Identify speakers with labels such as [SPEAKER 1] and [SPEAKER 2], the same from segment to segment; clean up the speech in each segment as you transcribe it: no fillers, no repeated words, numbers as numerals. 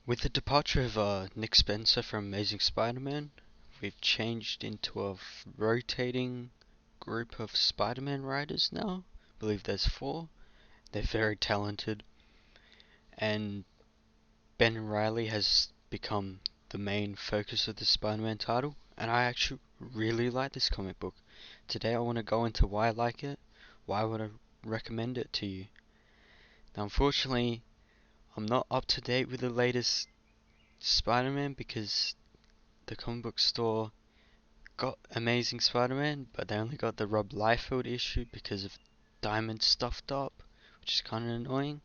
[SPEAKER 1] With the departure of Nick Spencer from Amazing Spider-Man, we've changed into a rotating group of Spider-Man writers now. I believe there's four. They're very talented, and Ben Riley has become the main focus of the Spider-Man title, and I actually really like this comic book. Today I want to go into why I like it, why would I recommend it to you. Now, unfortunately, I'm not up to date with the latest Spider-Man because the comic book store got Amazing Spider-Man, but they only got the Rob Liefeld issue because of Diamond stuffed up, which is kind of annoying.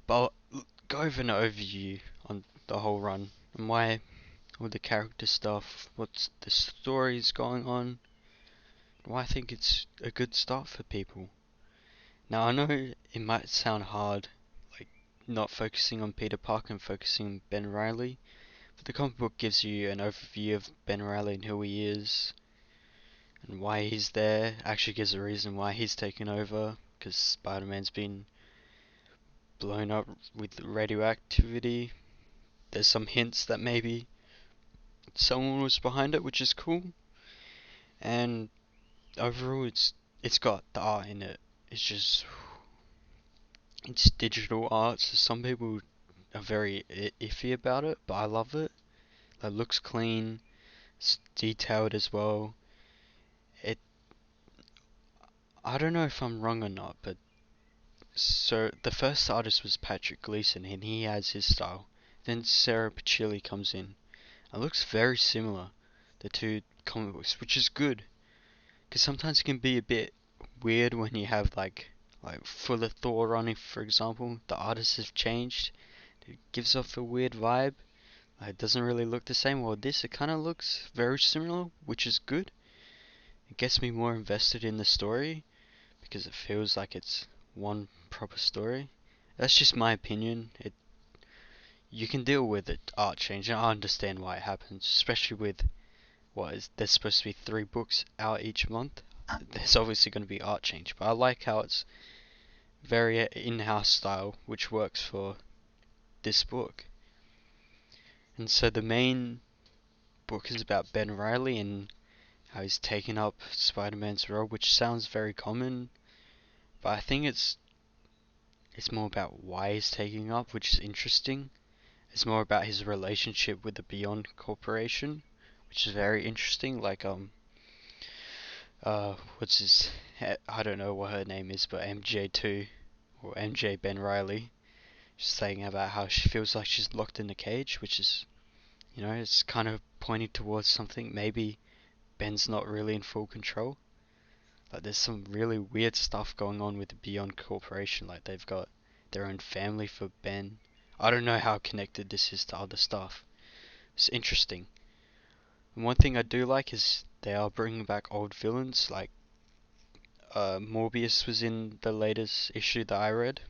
[SPEAKER 1] But I'll go over an overview on the whole run and why all the character stuff, what's the stories going on, why I think it's a good start for people. Now I know it might sound hard, like not focusing on Peter Parker and focusing on Ben Riley, but the comic book gives you an overview of Ben Riley and who he is, and why he's there. Actually gives a reason why he's taken over, because Spider-Man's been blown up with radioactivity. There's some hints that maybe someone was behind it, which is cool. And overall, it's got the art in it. It's just it's digital art, so some people are very iffy about it, but I love it. It looks clean, it's detailed as well. It I don't know if I'm wrong or not, but so the first artist was Patrick Gleason, and he has his style. Then Sarah Pachilli comes in. It looks very similar, the two comic books, which is good, because sometimes it can be a bit weird when you have like Fuller Thor running, for example. The artists have changed. It gives off a weird vibe. Like, it doesn't really look the same. Well, this it kind of looks very similar, which is good. It gets me more invested in the story because it feels like it's one proper story. That's just my opinion. It You can deal with it art change, and I understand why it happens, especially with what is there's supposed to be 3 books out each month. There's obviously going to be art change, but I like how it's very in-house style, which works for this book. And so the main book is about Ben Riley and how he's taken up Spider-Man's role, which sounds very common, but I think it's more about why he's taking up, which is interesting. It's more about his relationship with the Beyond Corporation, which is very interesting. Like what's his? I don't know what her name is, but MJ2 or MJ Ben Riley, just saying about how she feels like she's locked in a cage, which is, it's kind of pointing towards something. Maybe Ben's not really in full control. Like there's some really weird stuff going on with the Beyond Corporation. Like they've got their own family for Ben. I don't know how connected this is to other stuff. It's interesting. And one thing I do like is they are bringing back old villains. Like Morbius was in the latest issue that I read,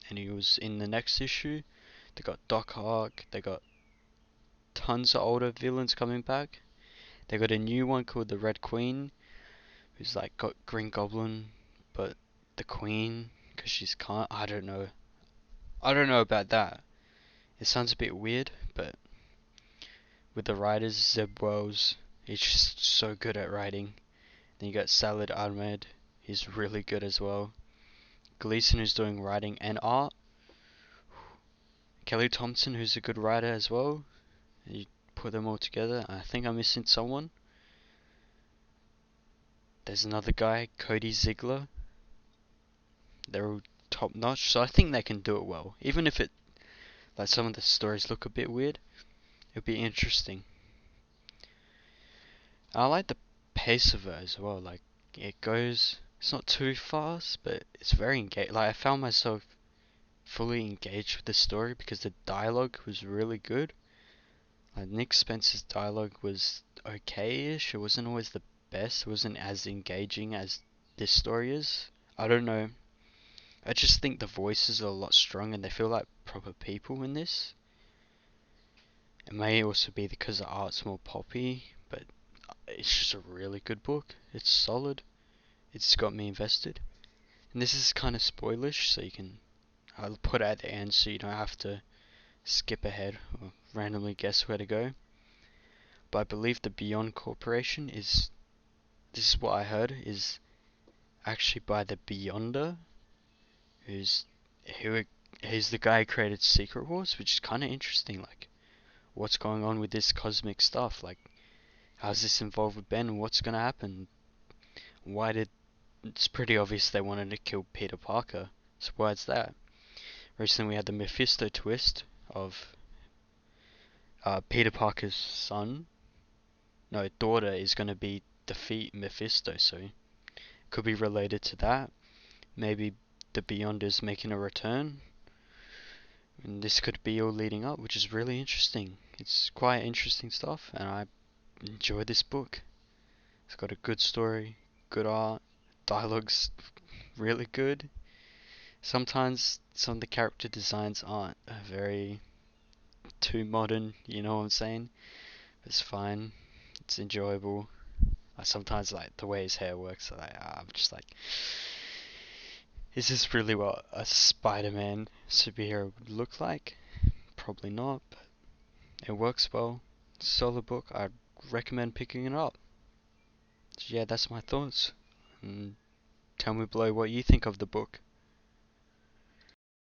[SPEAKER 1] and he was in the next issue. They got Doc Ock. They got tons of older villains coming back. They got a new one called the Red Queen, who's like got Green Goblin, but the Queen, because she's can't. I don't know. I don't know about that. It sounds a bit weird, but with the writers, Zeb Wells, he's just so good at writing. Then you got Salad Ahmed, he's really good as well. Gleason, who's doing writing and art. Kelly Thompson, who's a good writer as well. You put them all together. I think I'm missing someone. There's another guy, Cody Ziegler. They're all top notch, so I think they can do it well. Even if like some of the stories look a bit weird, it'll be interesting. I like the pace of it as well. Like it's not too fast, but it's very engaged. Like I found myself fully engaged with the story because the dialogue was really good. Like Nick Spencer's dialogue was okay-ish. It wasn't always the best. It wasn't as engaging as this story is. I don't know. I just think the voices are a lot stronger and they feel like proper people in this. It may also be because the art's more poppy, but it's just a really good book. It's solid. It's got me invested. And this is kind of spoilish, so I'll put it at the end so you don't have to skip ahead or randomly guess where to go. But I believe the Beyond Corporation is, this is what I heard, is actually by the Beyonder, who's who he's the guy who created Secret Wars, which is kind of interesting. Like, what's going on with this cosmic stuff? Like, how's this involved with Ben? What's gonna happen? Why did? It's pretty obvious they wanted to kill Peter Parker. So why is that? Recently we had the Mephisto twist of Peter Parker's daughter is gonna be defeat Mephisto. So it could be related to that. Maybe the Beyonders making a return. And this could be all leading up, which is really interesting. It's quite interesting stuff, and I enjoy this book. It's got a good story, good art, dialogue's really good. Sometimes some of the character designs aren't very too modern, you know what I'm saying? It's fine, it's enjoyable. I sometimes like the way his hair works, so I'm just like, is this really what a Spider-Man superhero would look like? Probably not, but it works well. It's a solid book. I'd recommend picking it up. So yeah, that's my thoughts. And tell me below what you think of the book.